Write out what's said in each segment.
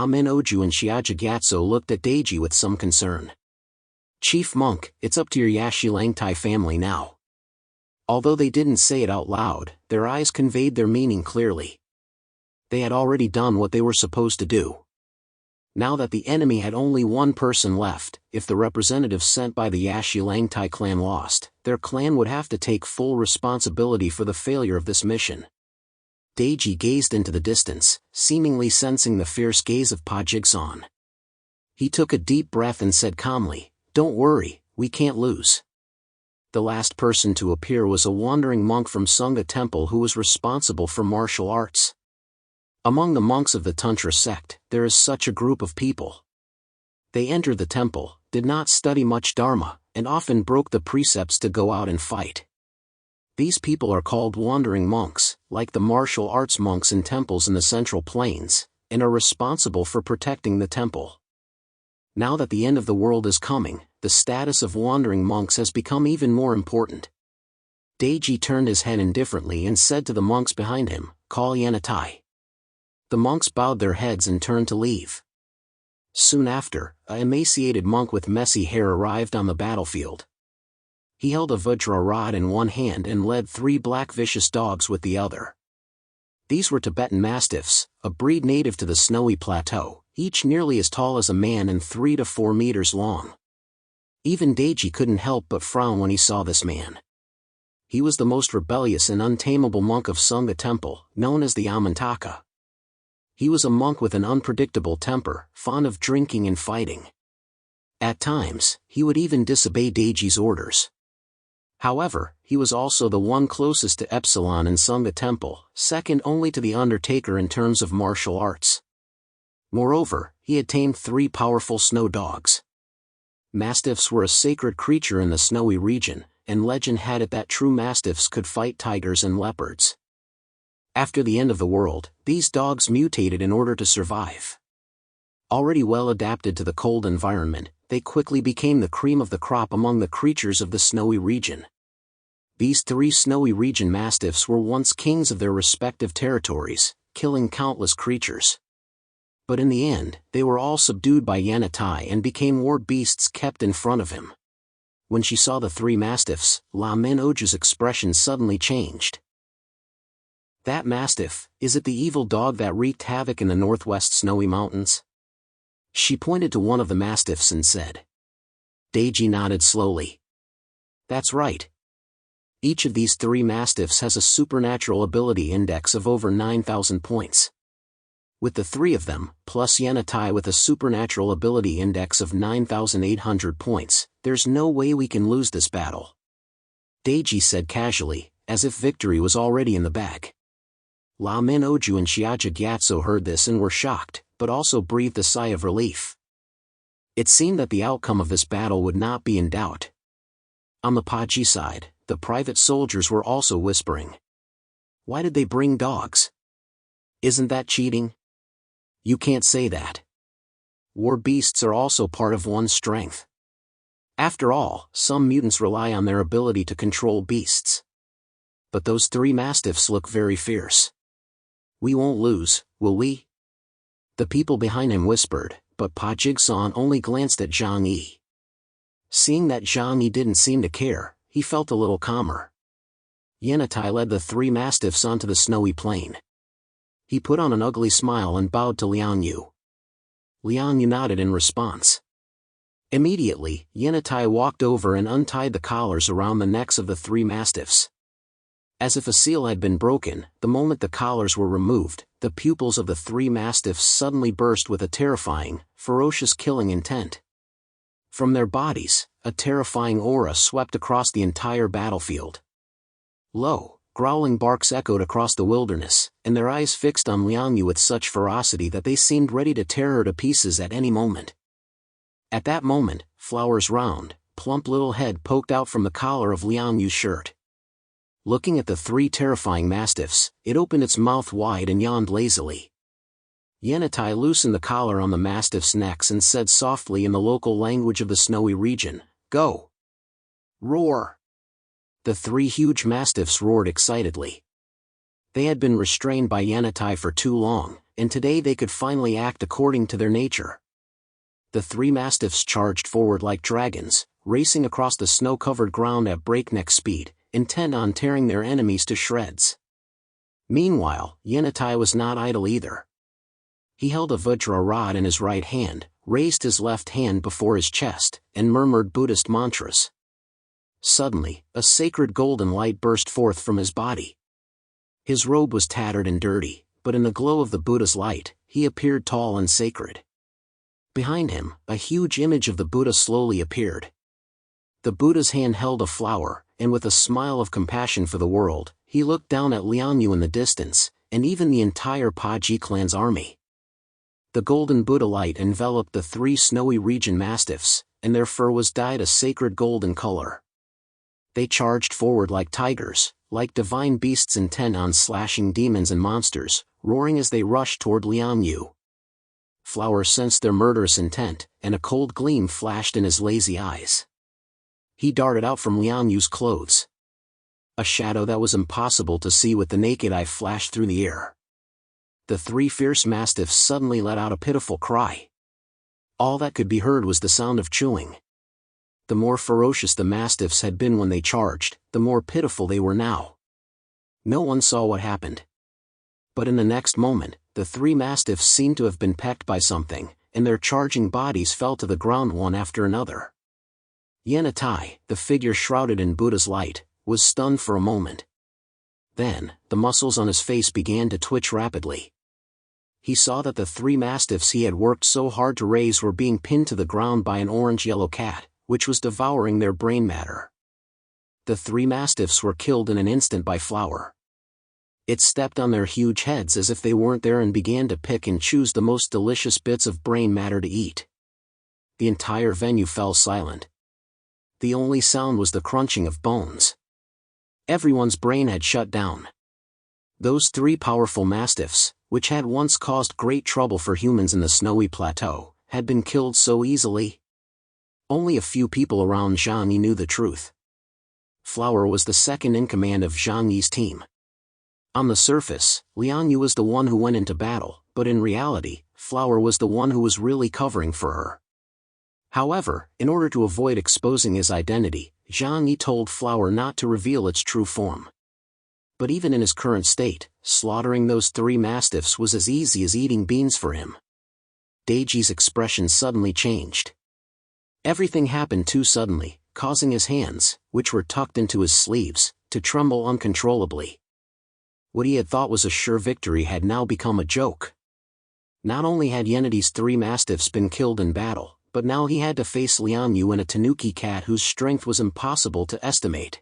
Min Oju and Xiaja Gyatso looked at Deiji with some concern. "Chief Monk, it's up to your Yashi Langtai family now." Although they didn't say it out loud, their eyes conveyed their meaning clearly. They had already done what they were supposed to do. Now that the enemy had only one person left, if the representatives sent by the Yashi Langtai clan lost, their clan would have to take full responsibility for the failure of this mission. Deiji gazed into the distance, seemingly sensing the fierce gaze of Pa Jigsaw. He took a deep breath and said calmly, "Don't worry, we can't lose." The last person to appear was a wandering monk from Sangha Temple who was responsible for martial arts. Among the monks of the Tantra sect, there is such a group of people. They entered the temple, did not study much Dharma, and often broke the precepts to go out and fight. These people are called wandering monks, like the martial arts monks in temples in the Central Plains, and are responsible for protecting the temple. Now that the end of the world is coming, the status of wandering monks has become even more important. Deiji turned his head indifferently and said to the monks behind him, "Call Yanatai." The monks bowed their heads and turned to leave. Soon after, an emaciated monk with messy hair arrived on the battlefield. He held a vajra rod in one hand and led 3 black vicious dogs with the other. These were Tibetan Mastiffs, a breed native to the snowy plateau, each nearly as tall as a man and 3 to 4 meters long. Even Deiji couldn't help but frown when he saw this man. He was the most rebellious and untamable monk of Sangha Temple, known as the Amantaka. He was a monk with an unpredictable temper, fond of drinking and fighting. At times, he would even disobey Deiji's orders. However, he was also the one closest to Epsilon in Sangha Temple, second only to the Undertaker in terms of martial arts. Moreover, he had tamed 3 powerful snow dogs. Mastiffs were a sacred creature in the snowy region, and legend had it that true mastiffs could fight tigers and leopards. After the end of the world, these dogs mutated in order to survive. Already well adapted to the cold environment, they quickly became the cream of the crop among the creatures of the snowy region. These 3 snowy region mastiffs were once kings of their respective territories, killing countless creatures. But in the end, they were all subdued by Yanatai and became war beasts kept in front of him. When she saw the 3 mastiffs, Min Oju's expression suddenly changed. "That mastiff, is it the evil dog that wreaked havoc in the northwest snowy mountains?" She pointed to one of the mastiffs and said. Deiji nodded slowly. "That's right. Each of these 3 mastiffs has a supernatural ability index of over 9,000 points. With the 3 of them, plus Yanatai with a supernatural ability index of 9,800 points, there's no way we can lose this battle," Deiji said casually, as if victory was already in the bag. Min Oju and Xiaja Gyatso heard this and were shocked, but also breathed a sigh of relief. It seemed that the outcome of this battle would not be in doubt. On the Paji side, the private soldiers were also whispering. "Why did they bring dogs? Isn't that cheating? You can't say that. War beasts are also part of one's strength. After all, some mutants rely on their ability to control beasts. But those 3 mastiffs look very fierce. We won't lose, will we?" The people behind him whispered, but Pa Jigsaw only glanced at Zhang Yi. Seeing that Zhang Yi didn't seem to care, he felt a little calmer. Yanatai led the 3 mastiffs onto the snowy plain. He put on an ugly smile and bowed to Liang Yu. Liang Yu nodded in response. Immediately, Yanatai walked over and untied the collars around the necks of the 3 mastiffs. As if a seal had been broken, the moment the collars were removed, the pupils of the 3 mastiffs suddenly burst with a terrifying, ferocious killing intent. From their bodies, a terrifying aura swept across the entire battlefield. Low, growling barks echoed across the wilderness, and their eyes fixed on Liang Yu with such ferocity that they seemed ready to tear her to pieces at any moment. At that moment, Flower's round, plump little head poked out from the collar of Liang Yu's shirt. Looking at the 3 terrifying mastiffs, it opened its mouth wide and yawned lazily. Yanatai loosened the collar on the mastiffs' necks and said softly in the local language of the snowy region, "Go!" Roar! The 3 huge mastiffs roared excitedly. They had been restrained by Yanatai for too long, and today they could finally act according to their nature. The three mastiffs charged forward like dragons, racing across the snow-covered ground at breakneck speed, intent on tearing their enemies to shreds. Meanwhile, Yanatai was not idle either. He held a Vajra rod in his right hand, raised his left hand before his chest, and murmured Buddhist mantras. Suddenly, a sacred golden light burst forth from his body. His robe was tattered and dirty, but in the glow of the Buddha's light, he appeared tall and sacred. Behind him, a huge image of the Buddha slowly appeared. The Buddha's hand held a flower, and with a smile of compassion for the world, he looked down at Liang Yu in the distance, and even the entire Paji clan's army. The golden Buddha light enveloped the three snowy region mastiffs, and their fur was dyed a sacred golden color. They charged forward like tigers, like divine beasts intent on slashing demons and monsters, roaring as they rushed toward Liang Yu. Flower sensed their murderous intent, and a cold gleam flashed in his lazy eyes. He darted out from Liang Yu's clothes. A shadow that was impossible to see with the naked eye flashed through the air. The three fierce mastiffs suddenly let out a pitiful cry. All that could be heard was the sound of chewing. The more ferocious the mastiffs had been when they charged, the more pitiful they were now. No one saw what happened. But in the next moment, the three mastiffs seemed to have been pecked by something, and their charging bodies fell to the ground one after another. Yanatai, the figure shrouded in Buddha's light, was stunned for a moment. Then, the muscles on his face began to twitch rapidly. He saw that the three mastiffs he had worked so hard to raise were being pinned to the ground by an orange-yellow cat, which was devouring their brain matter. The three mastiffs were killed in an instant by Flower. It stepped on their huge heads as if they weren't there and began to pick and choose the most delicious bits of brain matter to eat. The entire venue fell silent. The only sound was the crunching of bones. Everyone's brain had shut down. Those three powerful mastiffs, which had once caused great trouble for humans in the snowy plateau, had been killed so easily. Only a few people around Zhang Yi knew the truth. Flower was the second in command of Zhang Yi's team. On the surface, Liang Yu was the one who went into battle, but in reality, Flower was the one who was really covering for her. However, in order to avoid exposing his identity, Zhang Yi told Flower not to reveal its true form. But even in his current state, slaughtering those three mastiffs was as easy as eating beans for him. Deiji's expression suddenly changed. Everything happened too suddenly, causing his hands, which were tucked into his sleeves, to tremble uncontrollably. What he had thought was a sure victory had now become a joke. Not only had Yenity's three mastiffs been killed in battle, but now he had to face Liang Yu and a tanuki cat whose strength was impossible to estimate.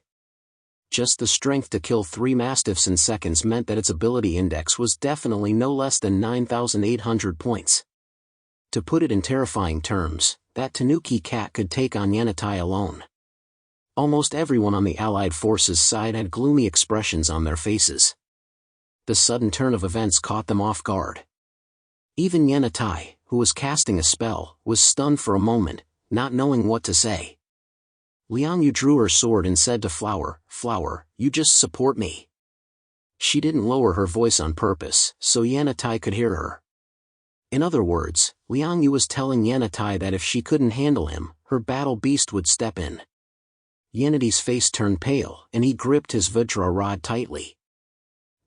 Just the strength to kill three mastiffs in seconds meant that its ability index was definitely no less than 9,800 points. To put it in terrifying terms, that tanuki cat could take on Yanatai alone. Almost everyone on the Allied forces' side had gloomy expressions on their faces. The sudden turn of events caught them off guard. Even Yanatai, who was casting a spell, was stunned for a moment, not knowing what to say. Liang Yu drew her sword and said to Flower, "Flower, you just support me." She didn't lower her voice on purpose, so Yanatai could hear her. In other words, Liang Yu was telling Yanatai that if she couldn't handle him, her battle beast would step in. Yenity's face turned pale, and he gripped his Vajra rod tightly.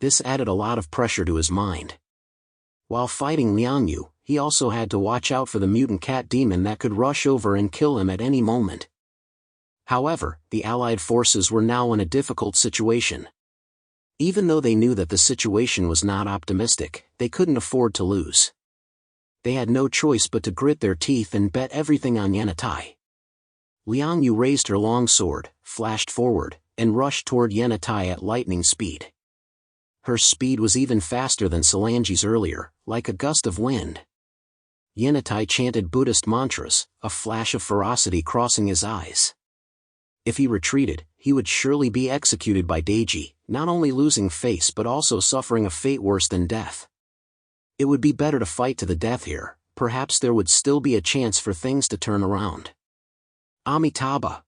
This added a lot of pressure to his mind. While fighting Liang Yu, he also had to watch out for the mutant cat demon that could rush over and kill him at any moment. However, the Allied forces were now in a difficult situation. Even though they knew that the situation was not optimistic, they couldn't afford to lose. They had no choice but to grit their teeth and bet everything on Yanatai. Liang Yu raised her long sword, flashed forward, and rushed toward Yanatai at lightning speed. Her speed was even faster than Solangi's earlier, like a gust of wind. Yanatai chanted Buddhist mantras, a flash of ferocity crossing his eyes. If he retreated, he would surely be executed by Deiji, not only losing face but also suffering a fate worse than death. It would be better to fight to the death here, perhaps there would still be a chance for things to turn around. Amitabha.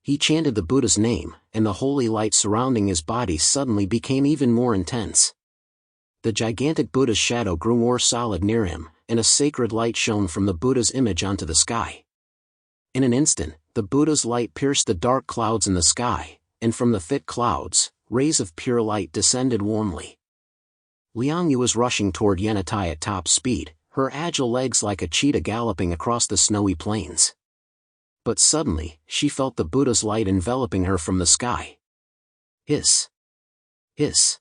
He chanted the Buddha's name, and the holy light surrounding his body suddenly became even more intense. The gigantic Buddha's shadow grew more solid near him, and a sacred light shone from the Buddha's image onto the sky. In an instant, the Buddha's light pierced the dark clouds in the sky, and from the thick clouds, rays of pure light descended warmly. Liang Yu was rushing toward Yantai at top speed, her agile legs like a cheetah galloping across the snowy plains. But suddenly, she felt the Buddha's light enveloping her from the sky. Hiss! Hiss!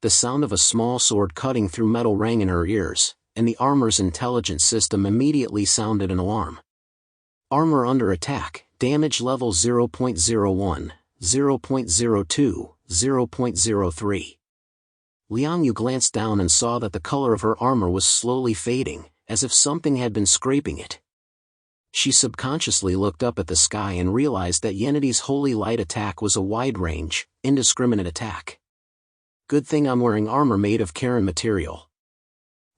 The sound of a small sword cutting through metal rang in her ears, and the armor's intelligence system immediately sounded an alarm. Armor under attack, damage level 0.01, 0.02, 0.03. Liang Yu glanced down and saw that the color of her armor was slowly fading, as if something had been scraping it. She subconsciously looked up at the sky and realized that Yenity's holy light attack was a wide-range, indiscriminate attack. Good thing I'm wearing armor made of Karen material.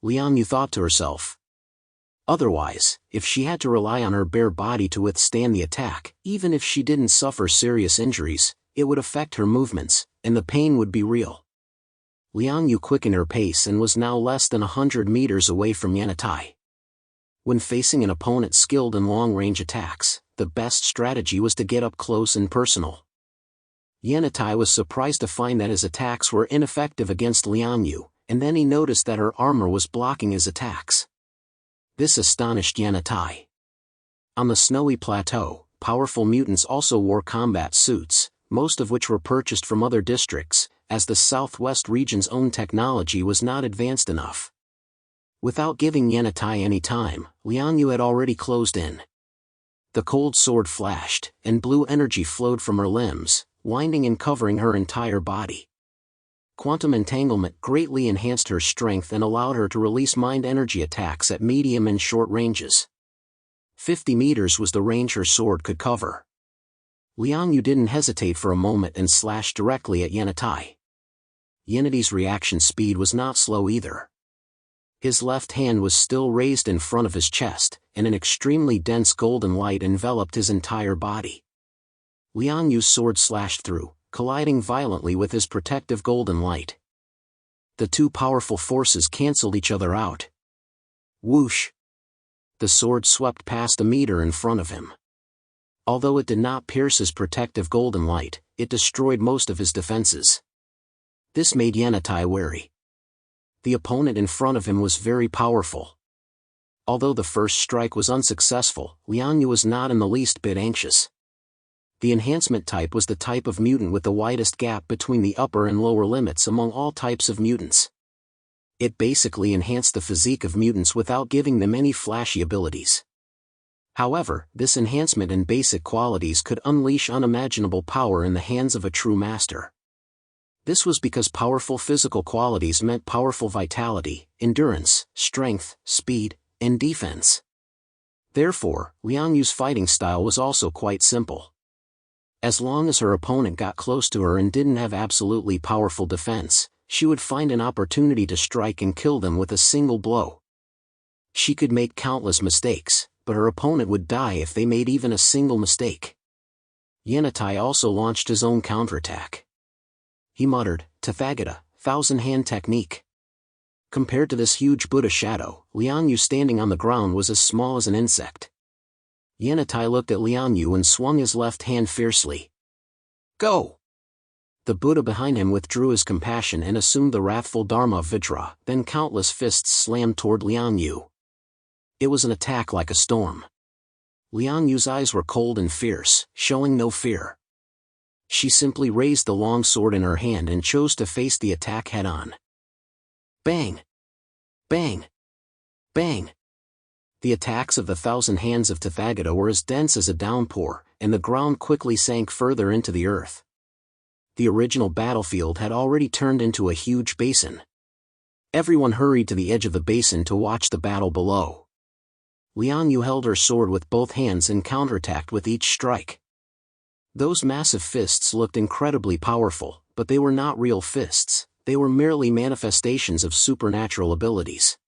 Liang Yu thought to herself. Otherwise, if she had to rely on her bare body to withstand the attack, even if she didn't suffer serious injuries, it would affect her movements, and the pain would be real. Liang Yu quickened her pace and was now less than 100 meters away from Yantai. When facing an opponent skilled in long-range attacks, the best strategy was to get up close and personal. Yantai was surprised to find that his attacks were ineffective against Liang Yu, and then he noticed that her armor was blocking his attacks. This astonished Yantai. On the snowy plateau, powerful mutants also wore combat suits, most of which were purchased from other districts, as the southwest region's own technology was not advanced enough. Without giving Yantai any time, Liang Yu had already closed in. The cold sword flashed, and blue energy flowed from her limbs, winding and covering her entire body. Quantum entanglement greatly enhanced her strength and allowed her to release mind energy attacks at medium and short ranges. 50 meters was the range her sword could cover. Liang Yu didn't hesitate for a moment and slashed directly at Yantai. Yenity's reaction speed was not slow either. His left hand was still raised in front of his chest, and an extremely dense golden light enveloped his entire body. Liang Yu's sword slashed through, colliding violently with his protective golden light. The two powerful forces canceled each other out. Whoosh! The sword swept past a meter in front of him. Although it did not pierce his protective golden light, it destroyed most of his defenses. This made Yantai wary. The opponent in front of him was very powerful. Although the first strike was unsuccessful, Liang Yu was not in the least bit anxious. The enhancement type was the type of mutant with the widest gap between the upper and lower limits among all types of mutants. It basically enhanced the physique of mutants without giving them any flashy abilities. However, this enhancement in basic qualities could unleash unimaginable power in the hands of a true master. This was because powerful physical qualities meant powerful vitality, endurance, strength, speed, and defense. Therefore, Liang Yu's fighting style was also quite simple. As long as her opponent got close to her and didn't have absolutely powerful defense, she would find an opportunity to strike and kill them with a single blow. She could make countless mistakes, but her opponent would die if they made even a single mistake. Yantai also launched his own counterattack. He muttered, "Tathagata, thousand-hand technique." Compared to this huge Buddha shadow, Liang Yu standing on the ground was as small as an insect. Yantai looked at Liang Yu and swung his left hand fiercely. "Go!" The Buddha behind him withdrew his compassion and assumed the wrathful Dharma of Vajra, then countless fists slammed toward Liang Yu. It was an attack like a storm. Liang Yu's eyes were cold and fierce, showing no fear. She simply raised the long sword in her hand and chose to face the attack head-on. Bang! Bang! Bang! The attacks of the thousand hands of Tathagata were as dense as a downpour, and the ground quickly sank further into the earth. The original battlefield had already turned into a huge basin. Everyone hurried to the edge of the basin to watch the battle below. Liang Yu held her sword with both hands and counterattacked with each strike. Those massive fists looked incredibly powerful, but they were not real fists, they were merely manifestations of supernatural abilities.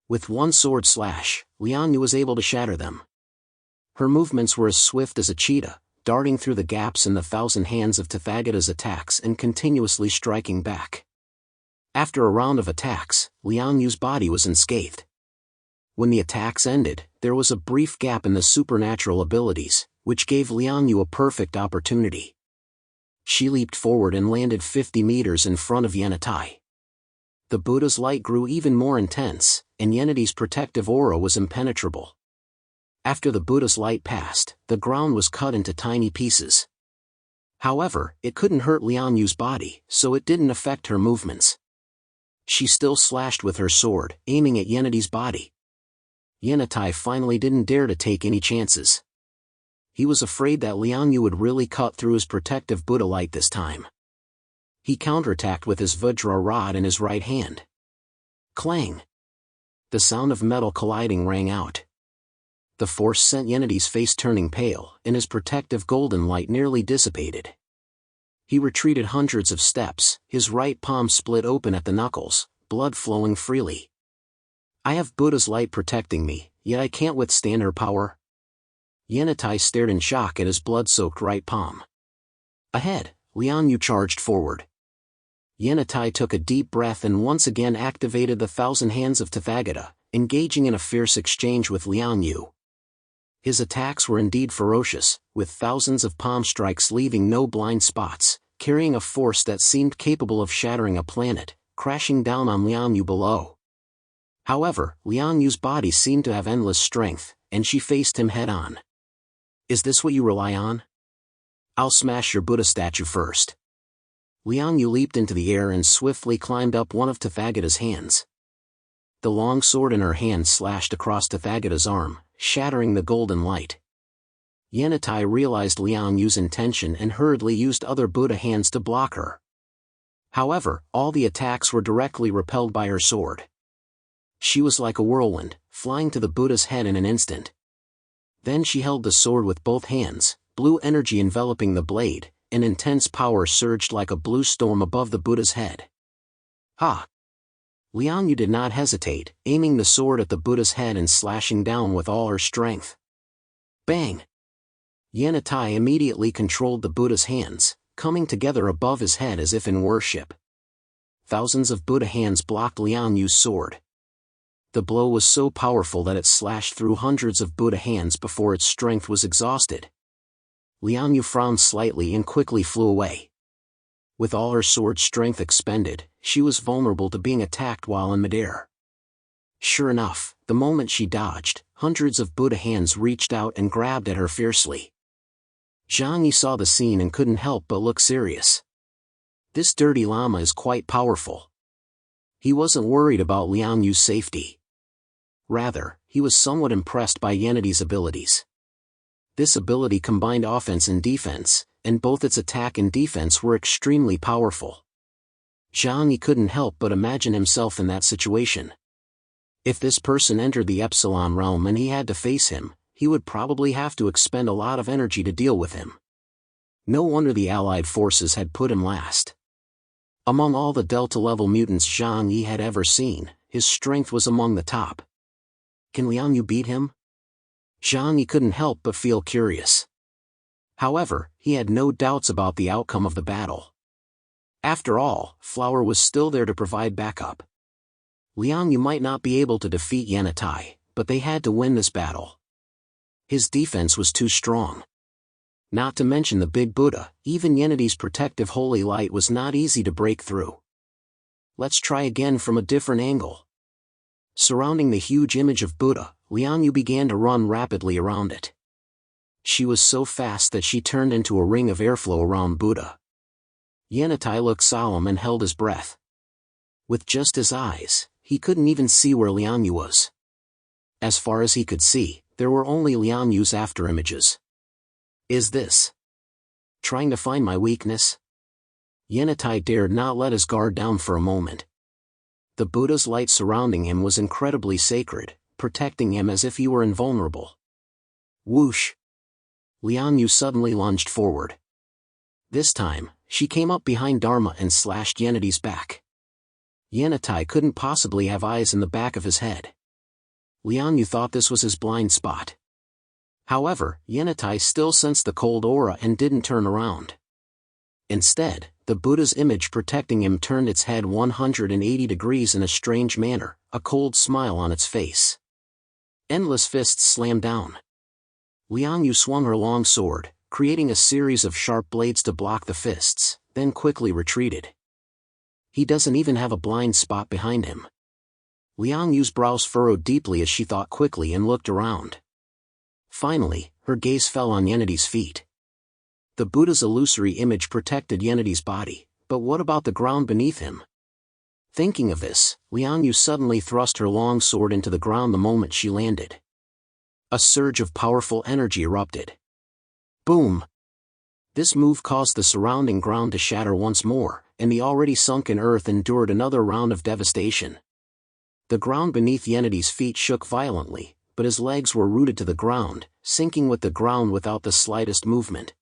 With one sword slash, Liang Yu was able to shatter them. Her movements were as swift as a cheetah, darting through the gaps in the thousand hands of Tathagata's attacks and continuously striking back. After a round of attacks, Liang Yu's body was unscathed. When the attacks ended, there was a brief gap in the supernatural abilities, which gave Liang Yu a perfect opportunity. She leaped forward and landed 50 meters in front of Yannitai. The Buddha's light grew even more intense, and Yanniti's protective aura was impenetrable. After the Buddha's light passed, the ground was cut into tiny pieces. However, it couldn't hurt Liang Yu's body, so it didn't affect her movements. She still slashed with her sword, aiming at Yanniti's body. Yannitai finally didn't dare to take any chances. He was afraid that Liang Yu would really cut through his protective Buddha light this time. He counterattacked with his Vajra rod in his right hand. Clang! The sound of metal colliding rang out. The force sent Yanniti's face turning pale, and his protective golden light nearly dissipated. He retreated hundreds of steps, his right palm split open at the knuckles, blood flowing freely. I have Buddha's light protecting me, yet I can't withstand her power. Yannitai stared in shock at his blood-soaked right palm. Ahead, Liang Yu charged forward. Yannitai took a deep breath and once again activated the thousand hands of Tathagata, engaging in a fierce exchange with Liang Yu. His attacks were indeed ferocious, with thousands of palm strikes leaving no blind spots, carrying a force that seemed capable of shattering a planet, crashing down on Liang Yu below. However, Liang Yu's body seemed to have endless strength, and she faced him head-on. Is this what you rely on? I'll smash your Buddha statue first. Liang Yu leaped into the air and swiftly climbed up one of Tathagata's hands. The long sword in her hand slashed across Tathagata's arm, shattering the golden light. Yannitai realized Liang Yu's intention and hurriedly used other Buddha hands to block her. However, all the attacks were directly repelled by her sword. She was like a whirlwind, flying to the Buddha's head in an instant. Then she held the sword with both hands, blue energy enveloping the blade, and intense power surged like a blue storm above the Buddha's head. Ha! Liang Yu did not hesitate, aiming the sword at the Buddha's head and slashing down with all her strength. Bang! Yannitai immediately controlled the Buddha's hands, coming together above his head as if in worship. Thousands of Buddha hands blocked Liang Yu's sword. The blow was so powerful that it slashed through hundreds of Buddha hands before its strength was exhausted. Liang Yu frowned slightly and quickly flew away. With all her sword strength expended, she was vulnerable to being attacked while in midair. Sure enough, the moment she dodged, hundreds of Buddha hands reached out and grabbed at her fiercely. Zhang Yi saw the scene and couldn't help but look serious. This dirty llama is quite powerful. He wasn't worried about Liang Yu's safety. Rather, he was somewhat impressed by Yanniti's abilities. This ability combined offense and defense, and both its attack and defense were extremely powerful. Zhang Yi couldn't help but imagine himself in that situation. If this person entered the Epsilon realm and he had to face him, he would probably have to expend a lot of energy to deal with him. No wonder the Allied forces had put him last. Among all the Delta-level mutants Zhang Yi had ever seen, his strength was among the top. Can Liang Yu beat him? Zhang Yi couldn't help but feel curious. However, he had no doubts about the outcome of the battle. After all, Flower was still there to provide backup. Liang Yu might not be able to defeat Yannitai, but they had to win this battle. His defense was too strong. Not to mention the big Buddha, even Yanniti's protective holy light was not easy to break through. Let's try again from a different angle. Surrounding the huge image of Buddha, Liang Yu began to run rapidly around it. She was so fast that she turned into a ring of airflow around Buddha. Yannitai looked solemn and held his breath. With just his eyes, he couldn't even see where Liang Yu was. As far as he could see, there were only Liang Yu's afterimages. Is this trying to find my weakness? Yannitai dared not let his guard down for a moment. The Buddha's light surrounding him was incredibly sacred, protecting him as if he were invulnerable. Whoosh! Liang Yu suddenly lunged forward. This time, she came up behind Dharma and slashed Yanniti's back. Yannitai couldn't possibly have eyes in the back of his head. Liang Yu thought this was his blind spot. However, Yanatai still sensed the cold aura and didn't turn around. Instead, the Buddha's image protecting him turned its head 180 degrees in a strange manner, a cold smile on its face. Endless fists slammed down. Liang Yu swung her long sword, creating a series of sharp blades to block the fists, then quickly retreated. He doesn't even have a blind spot behind him. Liang Yu's brows furrowed deeply as she thought quickly and looked around. Finally, her gaze fell on Yennedy's feet. The Buddha's illusory image protected Yennedy's body, but what about the ground beneath him? Thinking of this, Liang Yu suddenly thrust her long sword into the ground the moment she landed. A surge of powerful energy erupted. Boom! This move caused the surrounding ground to shatter once more, and the already sunken earth endured another round of devastation. The ground beneath Yennedy's feet shook violently, but his legs were rooted to the ground, sinking with the ground without the slightest movement.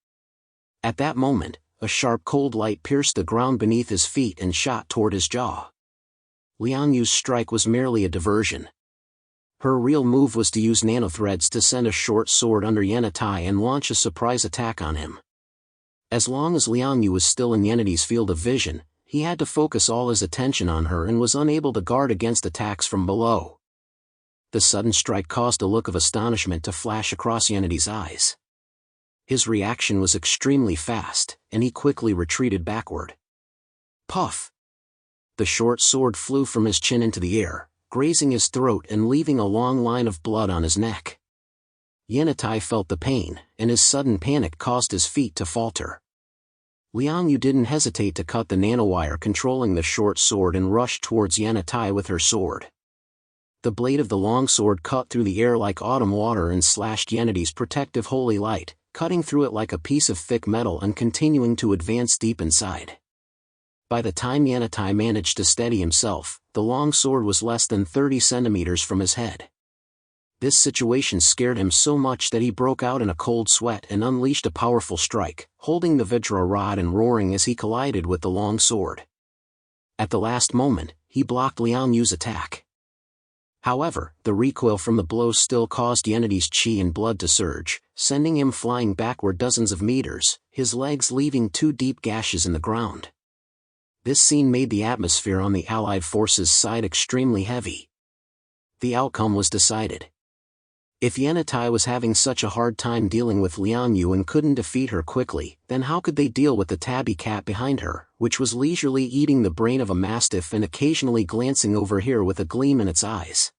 At that moment, a sharp cold light pierced the ground beneath his feet and shot toward his jaw. Liang Yu's strike was merely a diversion. Her real move was to use nanothreads to send a short sword under Yanatai and launch a surprise attack on him. As long as Liang Yu was still in Yennedy's field of vision, he had to focus all his attention on her and was unable to guard against attacks from below. The sudden strike caused a look of astonishment to flash across Yennedy's eyes. His reaction was extremely fast, and he quickly retreated backward. Puff! The short sword flew from his chin into the air, grazing his throat and leaving a long line of blood on his neck. Yanatai felt the pain, and his sudden panic caused his feet to falter. Liang Yu didn't hesitate to cut the nanowire controlling the short sword and rushed towards Yanatai with her sword. The blade of the long sword cut through the air like autumn water and slashed Yennedy's protective holy light, cutting through it like a piece of thick metal and continuing to advance deep inside. By the time Yanatai managed to steady himself, the long sword was less than 30 centimeters from his head. This situation scared him so much that he broke out in a cold sweat and unleashed a powerful strike, holding the Vajra rod and roaring as he collided with the long sword. At the last moment, he blocked Liang Yu's attack. However, the recoil from the blow still caused Yennedy's chi and blood to surge, sending him flying backward dozens of meters, his legs leaving 2 deep gashes in the ground. This scene made the atmosphere on the Allied forces' side extremely heavy. The outcome was decided. If Yanatai was having such a hard time dealing with Liang Yu and couldn't defeat her quickly, then how could they deal with the tabby cat behind her, which was leisurely eating the brain of a mastiff and occasionally glancing over here with a gleam in its eyes?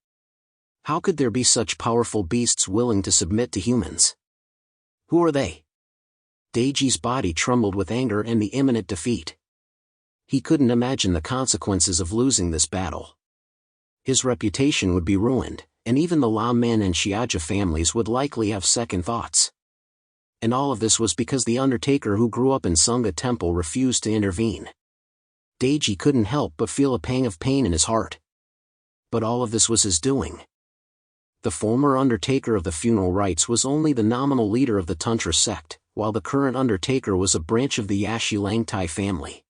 How could there be such powerful beasts willing to submit to humans? Who are they? Deiji's body trembled with anger and the imminent defeat. He couldn't imagine the consequences of losing this battle. His reputation would be ruined, and even the Lam Men and Xiaja families would likely have second thoughts. And all of this was because the Undertaker who grew up in Sangha Temple refused to intervene. Deiji couldn't help but feel a pang of pain in his heart. But all of this was his doing. The former Undertaker of the funeral rites was only the nominal leader of the Tantra sect, while the current Undertaker was a branch of the Yashi Langtai family.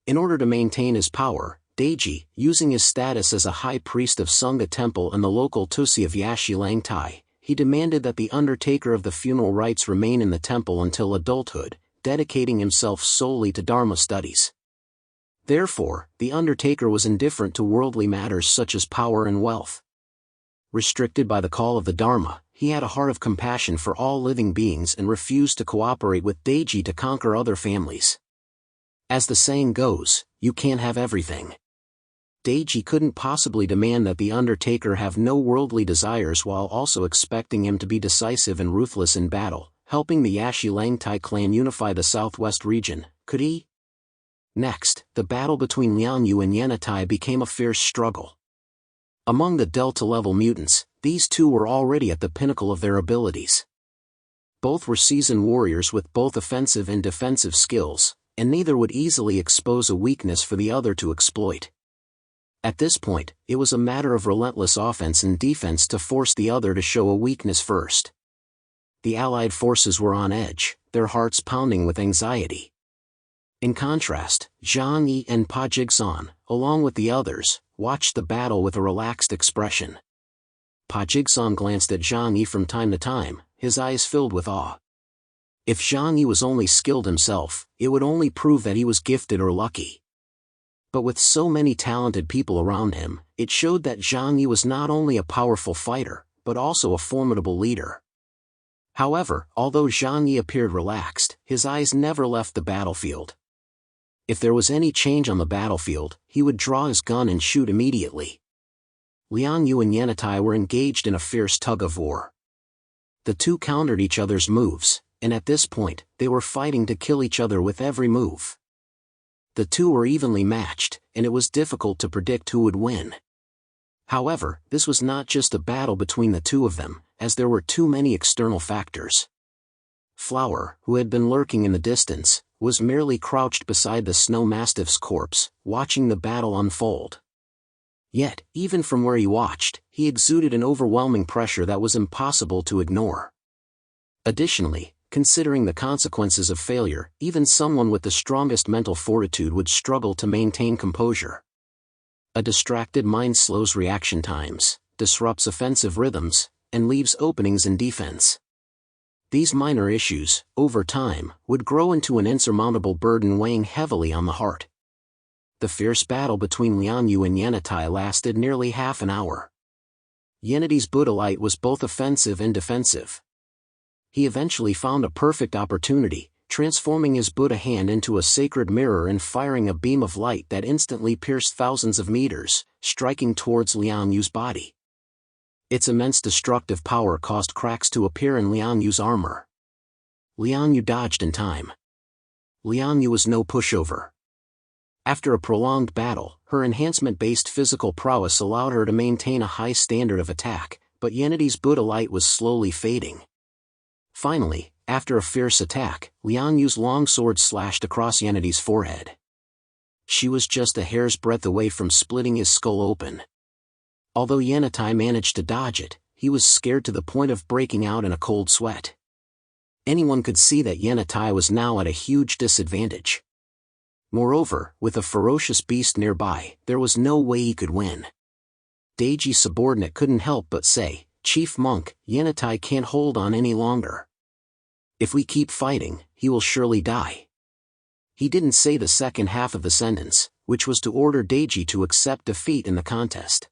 In order to maintain his power, Deiji, using his status as a high priest of Sangha Temple and the local Tusi of Yashi Langtai, he demanded that the Undertaker of the funeral rites remain in the temple until adulthood, dedicating himself solely to Dharma studies. Therefore, the Undertaker was indifferent to worldly matters such as power and wealth. Restricted by the call of the Dharma, he had a heart of compassion for all living beings and refused to cooperate with Deiji to conquer other families. As the saying goes, you can't have everything. Deiji couldn't possibly demand that the Undertaker have no worldly desires while also expecting him to be decisive and ruthless in battle, helping the Yashi Langtai clan unify the southwest region, could he? Next, the battle between Liang Yu and Yanatai became a fierce struggle. Among the Delta-level mutants, these two were already at the pinnacle of their abilities. Both were seasoned warriors with both offensive and defensive skills, and neither would easily expose a weakness for the other to exploit. At this point, it was a matter of relentless offense and defense to force the other to show a weakness first. The Allied forces were on edge, their hearts pounding with anxiety. In contrast, Zhang Yi and Pa Jigsan, along with the others, watched the battle with a relaxed expression. Pa Jigsan glanced at Zhang Yi from time to time, his eyes filled with awe. If Zhang Yi was only skilled himself, it would only prove that he was gifted or lucky. But with so many talented people around him, it showed that Zhang Yi was not only a powerful fighter, but also a formidable leader. However, although Zhang Yi appeared relaxed, his eyes never left the battlefield. If there was any change on the battlefield, he would draw his gun and shoot immediately. Liang Yu and Yantai were engaged in a fierce tug-of-war. The two countered each other's moves, and at this point, they were fighting to kill each other with every move. The two were evenly matched, and it was difficult to predict who would win. However, this was not just a battle between the two of them, as there were too many external factors. Flower, who had been lurking in the distance, was merely crouched beside the snow mastiff's corpse, watching the battle unfold. Yet, even from where he watched, he exuded an overwhelming pressure that was impossible to ignore. Additionally, considering the consequences of failure, even someone with the strongest mental fortitude would struggle to maintain composure. A distracted mind slows reaction times, disrupts offensive rhythms, and leaves openings in defense. These minor issues, over time, would grow into an insurmountable burden weighing heavily on the heart. The fierce battle between Liang Yu and Yantai lasted nearly half an hour. Yanati's Buddha light was both offensive and defensive. He eventually found a perfect opportunity, transforming his Buddha hand into a sacred mirror and firing a beam of light that instantly pierced thousands of meters, striking towards Liang Yu's body. Its immense destructive power caused cracks to appear in Liang Yu's armor. Liang Yu dodged in time. Liang Yu was no pushover. After a prolonged battle, her enhancement-based physical prowess allowed her to maintain a high standard of attack, but Yanati's Buddha light was slowly fading. Finally, after a fierce attack, Liang Yu's long sword slashed across Yanati's forehead. She was just a hair's breadth away from splitting his skull open. Although Yantai managed to dodge it, he was scared to the point of breaking out in a cold sweat. Anyone could see that Yantai was now at a huge disadvantage. Moreover, with a ferocious beast nearby, there was no way he could win. Daiji's subordinate couldn't help but say, "Chief Monk, Yantai can't hold on any longer. If we keep fighting, he will surely die." He didn't say the second half of the sentence, which was to order Daiji to accept defeat in the contest.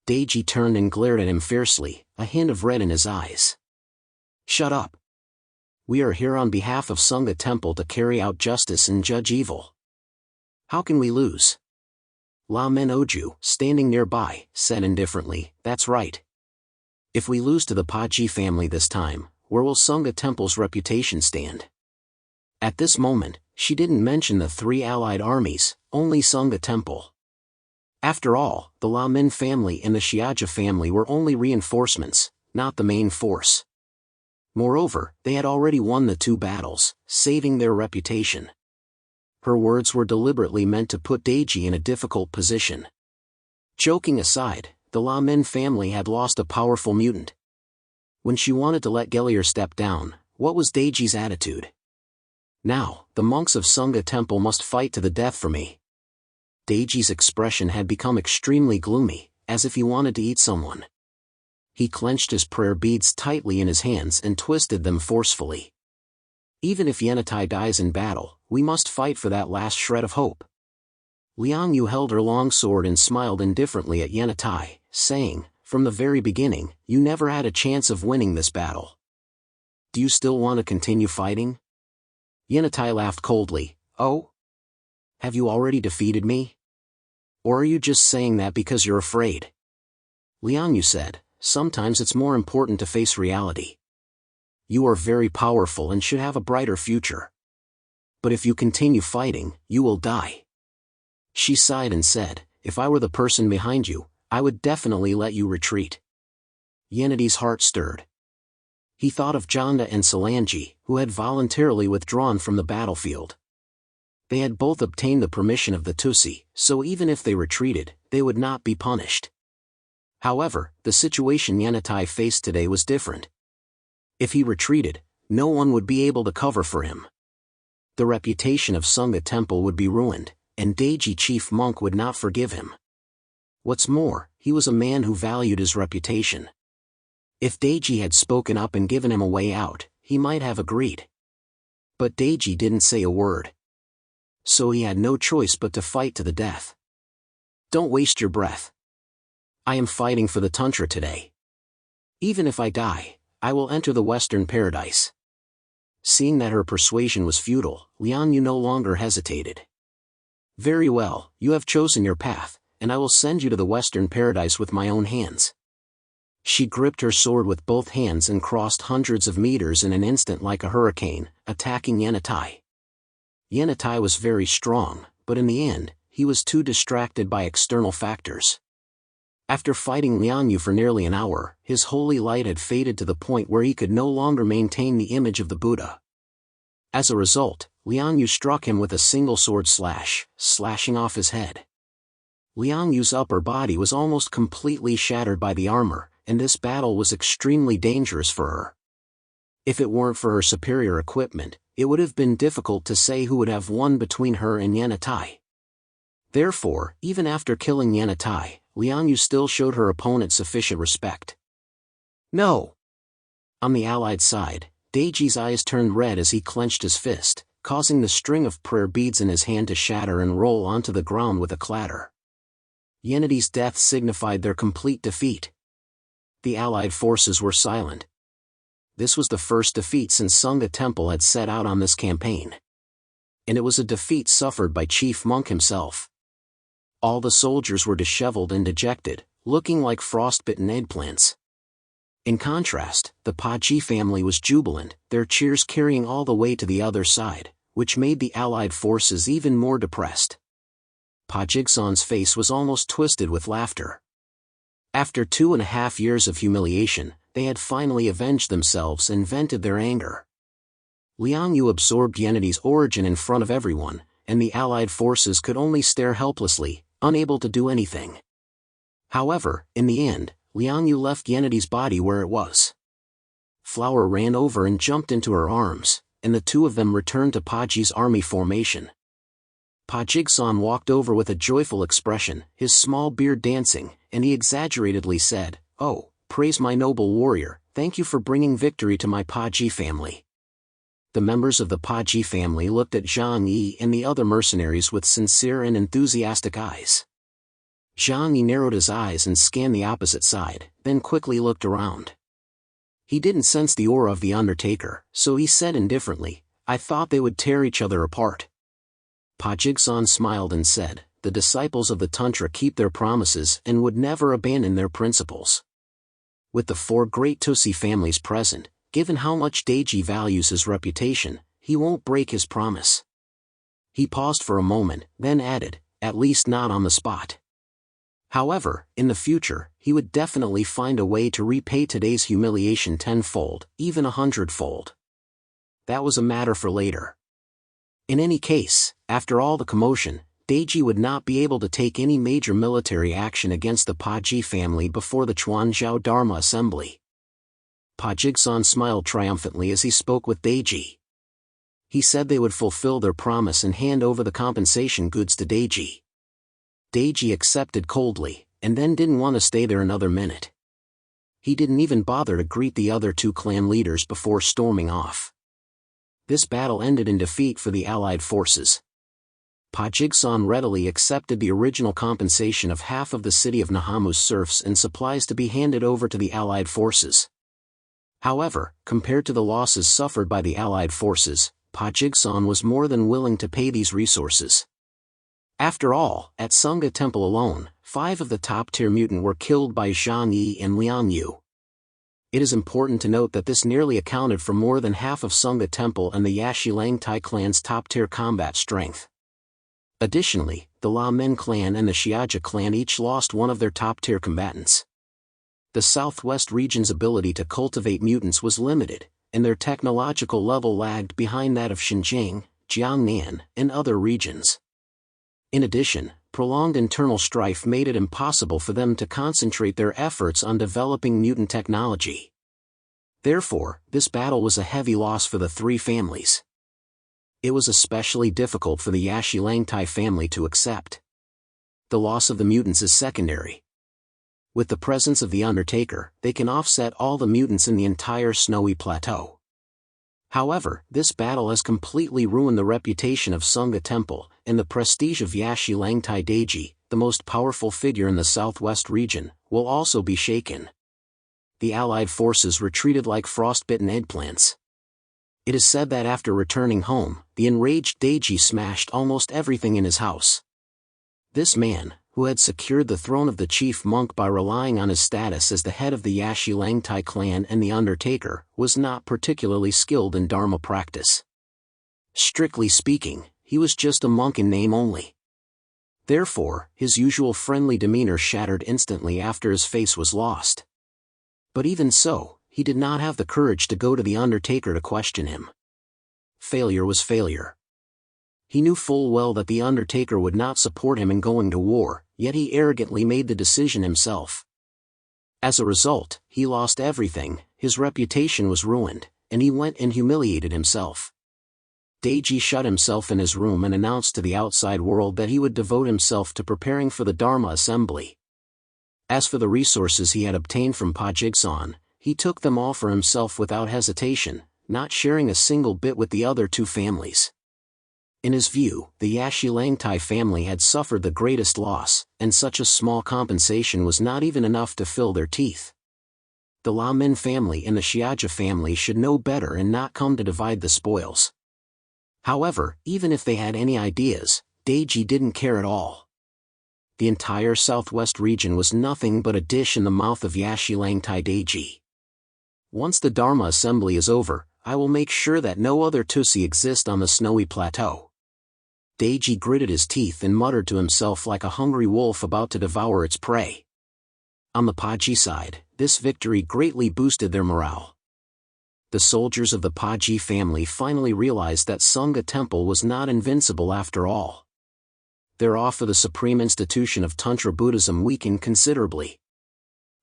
Daiji turned and glared at him fiercely, a hint of red in his eyes. "Shut up. We are here on behalf of Sangha Temple to carry out justice and judge evil. How can we lose?" La Men Oju, standing nearby, said indifferently, "That's right. If we lose to the Paji family this time, where will Sangha Temple's reputation stand?" At this moment, she didn't mention the three allied armies, only Sangha Temple. After all, the La Min family and the Xiaja family were only reinforcements, not the main force. Moreover, they had already won the two battles, saving their reputation. Her words were deliberately meant to put Daiji in a difficult position. Joking aside, the La Min family had lost a powerful mutant. When she wanted to let Gellier step down, what was Daiji's attitude? "Now, the monks of Sangha Temple must fight to the death for me." Daiji's expression had become extremely gloomy, as if he wanted to eat someone. He clenched his prayer beads tightly in his hands and twisted them forcefully. "Even if Yantai dies in battle, we must fight for that last shred of hope." Liang Yu held her long sword and smiled indifferently at Yantai, saying, "From the very beginning, you never had a chance of winning this battle. Do you still want to continue fighting?" Yantai laughed coldly, "Oh? Have you already defeated me? Or are you just saying that because you're afraid?" Liang Yu said, "Sometimes it's more important to face reality. You are very powerful and should have a brighter future. But if you continue fighting, you will die." She sighed and said, "If I were the person behind you, I would definitely let you retreat." Yanati's heart stirred. He thought of Janda and Solangi, who had voluntarily withdrawn from the battlefield. They had both obtained the permission of the Tusi, so even if they retreated, they would not be punished. However, the situation Yantai faced today was different. If he retreated, no one would be able to cover for him. The reputation of Sangha Temple would be ruined, and Daiji Chief Monk would not forgive him. What's more, he was a man who valued his reputation. If Deji had spoken up and given him a way out, he might have agreed. But Deji didn't say a word. So he had no choice but to fight to the death. Don't waste your breath. I am fighting for the Tantra today. Even if I die, I will enter the Western paradise. Seeing that her persuasion was futile, Liang Yu no longer hesitated. Very well, you have chosen your path, and I will send you to the Western paradise with my own hands. She gripped her sword with both hands and crossed hundreds of meters in an instant like a hurricane, attacking Yantai. Yantai was very strong, but in the end, he was too distracted by external factors. After fighting Liang Yu for nearly an hour, his holy light had faded to the point where he could no longer maintain the image of the Buddha. As a result, Liang Yu struck him with a single sword slash, slashing off his head. Liang Yu's upper body was almost completely shattered by the armor, and this battle was extremely dangerous for her. If it weren't for her superior equipment, it would have been difficult to say who would have won between her and Yantai. Therefore, even after killing Yantai, Liang Yu still showed her opponent sufficient respect. No! On the allied side, Deiji's eyes turned red as he clenched his fist, causing the string of prayer beads in his hand to shatter and roll onto the ground with a clatter. Yanati's death signified their complete defeat. The allied forces were silent. This was the first defeat since Sangha Temple had set out on this campaign. And it was a defeat suffered by Chief Monk himself. All the soldiers were disheveled and dejected, looking like frostbitten eggplants. In contrast, the Paji family was jubilant, their cheers carrying all the way to the other side, which made the allied forces even more depressed. Pa Jigsawn's face was almost twisted with laughter. After 2.5 years of humiliation, they had finally avenged themselves and vented their anger. Liang Yu absorbed Yanati's origin in front of everyone, and the allied forces could only stare helplessly, unable to do anything. However, in the end, Liang Yu left Yanati's body where it was. Flower ran over and jumped into her arms, and the two of them returned to Paji's army formation. Pa Jigsawn walked over with a joyful expression, his small beard dancing, and he exaggeratedly said, "Oh, praise my noble warrior, thank you for bringing victory to my Paji family." The members of the Paji family looked at Zhang Yi and the other mercenaries with sincere and enthusiastic eyes. Zhang Yi narrowed his eyes and scanned the opposite side, then quickly looked around. He didn't sense the aura of the Undertaker, so he said indifferently, "I thought they would tear each other apart." Pa Jigsawn smiled and said, "The disciples of the Tantra keep their promises and would never abandon their principles." With the 4 great Tusi families present, given how much Deji values his reputation, he won't break his promise. He paused for a moment, then added, "At least not on the spot." However, in the future, he would definitely find a way to repay today's humiliation 10-fold, even 100-fold. That was a matter for later. In any case, after all the commotion, Deji would not be able to take any major military action against the Paji family before the Chuanzhou Dharma Assembly. Pa Jigsawn smiled triumphantly as he spoke with Deji. He said they would fulfill their promise and hand over the compensation goods to Deji. Deji accepted coldly, and then didn't want to stay there another minute. He didn't even bother to greet the other 2 clan leaders before storming off. This battle ended in defeat for the allied forces. Pa Jigsawn readily accepted the original compensation of half of the city of Nahamu's serfs and supplies to be handed over to the allied forces. However, compared to the losses suffered by the allied forces, Pa Jigsawn was more than willing to pay these resources. After all, at Sangha Temple alone, 5 of the top-tier mutant were killed by Zhang Yi and Liang Yu. It is important to note that this nearly accounted for more than half of Sangha Temple and the Yashilangtai Tai clan's top-tier combat strength. Additionally, the La Men clan and the Xiaja clan each lost one of their top-tier combatants. The southwest region's ability to cultivate mutants was limited, and their technological level lagged behind that of Xinjiang, Jiangnan, and other regions. In addition, prolonged internal strife made it impossible for them to concentrate their efforts on developing mutant technology. Therefore, this battle was a heavy loss for the 3 families. It was especially difficult for the Yashilangtai family to accept. The loss of the mutants is secondary. With the presence of the Undertaker, they can offset all the mutants in the entire snowy plateau. However, this battle has completely ruined the reputation of Sunga Temple, and the prestige of Yashi Langtai Deji, the most powerful figure in the southwest region, will also be shaken. The allied forces retreated like frostbitten eggplants. It is said that after returning home, the enraged Deji smashed almost everything in his house. This man, who had secured the throne of the chief monk by relying on his status as the head of the Yashi Langtai clan and the Undertaker, was not particularly skilled in Dharma practice. Strictly speaking, he was just a monk in name only. Therefore, his usual friendly demeanor shattered instantly after his face was lost. But even so, he did not have the courage to go to the Undertaker to question him. Failure was failure. He knew full well that the Undertaker would not support him in going to war, yet he arrogantly made the decision himself. As a result, he lost everything, his reputation was ruined, and he went and humiliated himself. Deji shut himself in his room and announced to the outside world that he would devote himself to preparing for the Dharma assembly. As for the resources he had obtained from Pa Jigsaw, he took them all for himself without hesitation, not sharing a single bit with the other two families. In his view, the Yashi Langtai family had suffered the greatest loss, and such a small compensation was not even enough to fill their teeth. The La Min family and the Xiaja family should know better and not come to divide the spoils. However, even if they had any ideas, Deji didn't care at all. The entire southwest region was nothing but a dish in the mouth of Yashi Langtai Deji. Once the Dharma assembly is over, I will make sure that no other Tusi exist on the snowy plateau. Deji gritted his teeth and muttered to himself like a hungry wolf about to devour its prey. On the Paji side, this victory greatly boosted their morale. The soldiers of the Paji family finally realized that Sunga Temple was not invincible after all. Their awe for the supreme institution of Tantra Buddhism weakened considerably.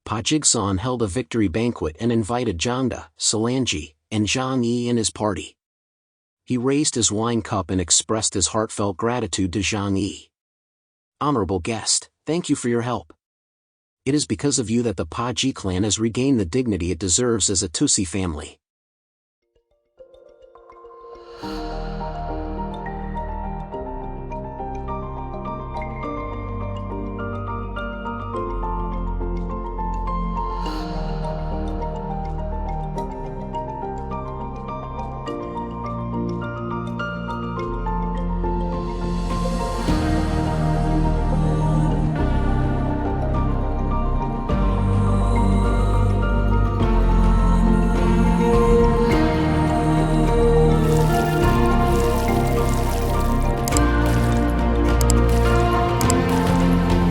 Pa Jigsaw held a victory banquet and invited Jangda, Solangi, and Zhang Yi in his party. He raised his wine cup and expressed his heartfelt gratitude to Zhang Yi. Honorable guest, thank you for your help. It is because of you that the Paji clan has regained the dignity it deserves as a Tusi family.